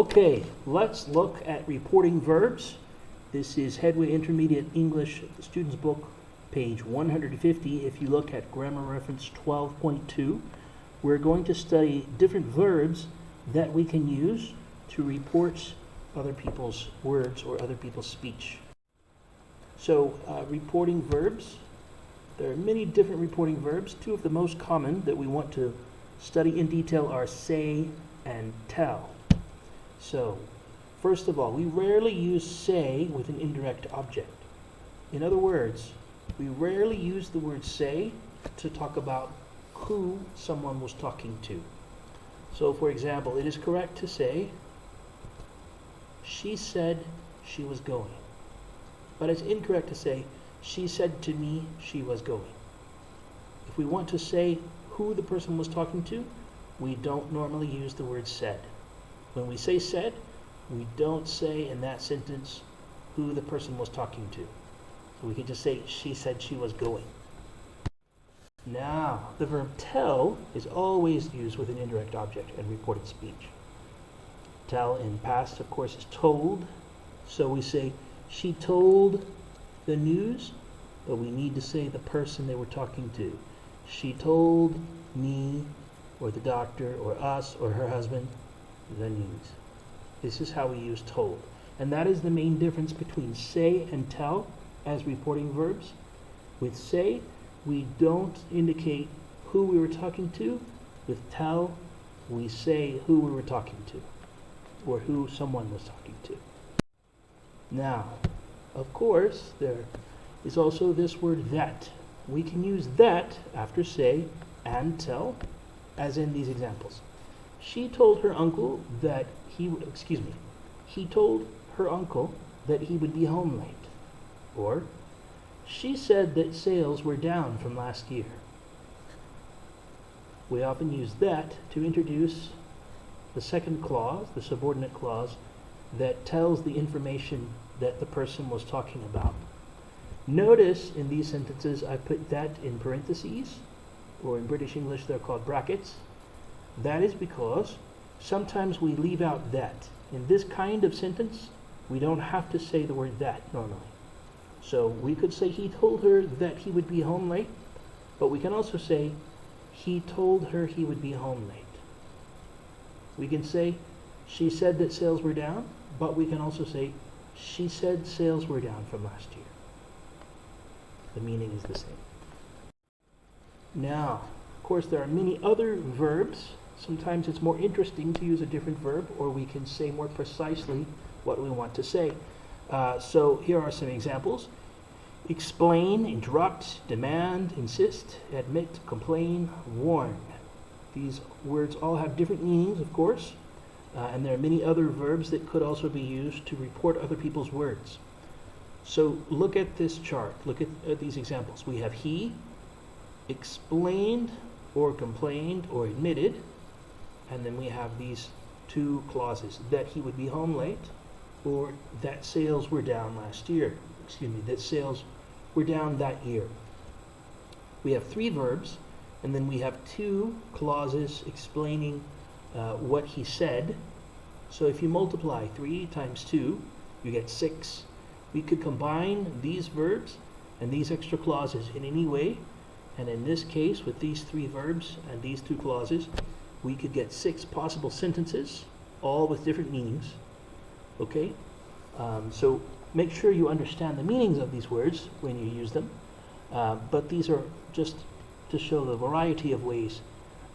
Okay, let's look at reporting verbs. This is Headway Intermediate English Students Book, page 150. If you look at grammar reference 12.2, we're going to study different verbs that we can use to report other people's words or other people's speech. So, reporting verbs. There are many different reporting verbs. Two of the most common that we want to study in detail are say and tell. So, first of all, we rarely use say with an indirect object. In other words, we rarely use the word say to talk about who someone was talking to. So, for example, it is correct to say, she said she was going. But it's incorrect to say, she said to me she was going. If we want to say who the person was talking to, we don't normally use the word said. When we say said, we don't say in that sentence who the person was talking to. So we can just say, she said she was going. Now, the verb tell is always used with an indirect object in reported speech. Tell in past, of course, is told. So we say, she told the news, but we need to say the person they were talking to. She told me, or the doctor, or us, or her husband, the news. This is how we use told. And that is the main difference between say and tell as reporting verbs. With say, we don't indicate who we were talking to. With tell, we say who we were talking to, or who someone was talking to. Now, of course, there is also this word that. We can use that after say and tell, as in these examples. She told her uncle that he told her uncle that he would be home late. Or, she said that sales were down from last year. We often use that to introduce the second clause, the subordinate clause, that tells the information that the person was talking about. Notice in these sentences I put that in parentheses, or in British English they're called brackets. That is because sometimes we leave out that. In this kind of sentence, we don't have to say the word that normally. So we could say he told her that he would be home late, but we can also say he told her he would be home late. We can say she said that sales were down, but we can also say she said sales were down from last year. The meaning is the same. Now, of course, there are many other verbs. Sometimes it's more interesting to use a different verb, or we can say more precisely what we want to say. So here are some examples. Explain, interrupt, demand, insist, admit, complain, warn. These words all have different meanings, of course, and there are many other verbs that could also be used to report other people's words. So look at this chart. Look at these examples. We have he, explained, or complained, or admitted, and then we have these two clauses, that he would be home late, or that sales were down last year. That sales were down that year. We have three verbs, and then we have two clauses explaining what he said. So if you multiply 3 times 2, you get 6. We could combine these verbs and these extra clauses in any way, and in this case, with these 3 verbs and these 2 clauses, we could get 6 possible sentences, all with different meanings. Okay? So make sure you understand the meanings of these words when you use them, but these are just to show the variety of ways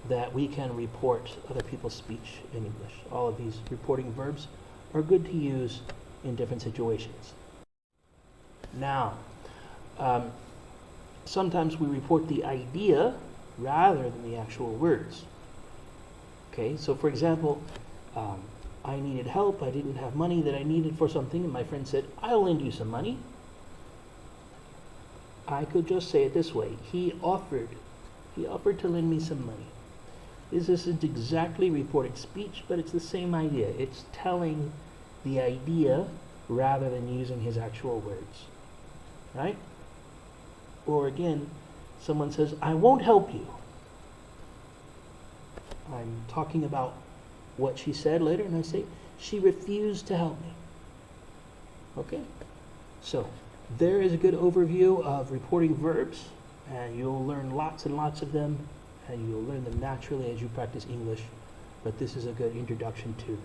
that we can report other people's speech in English. All of these reporting verbs are good to use in different situations. Now, sometimes we report the idea rather than the actual words. Okay, so for example, I needed help, I didn't have money that I needed for something, and my friend said, I'll lend you some money. I could just say it this way, he offered to lend me some money. This isn't exactly reported speech, but it's the same idea. It's telling the idea rather than using his actual words. Right? Or again, someone says, I won't help you. I'm talking about what she said later, and I say, she refused to help me. Okay? So, there is a good overview of reporting verbs, and you'll learn lots and lots of them, and you'll learn them naturally as you practice English, but this is a good introduction to them.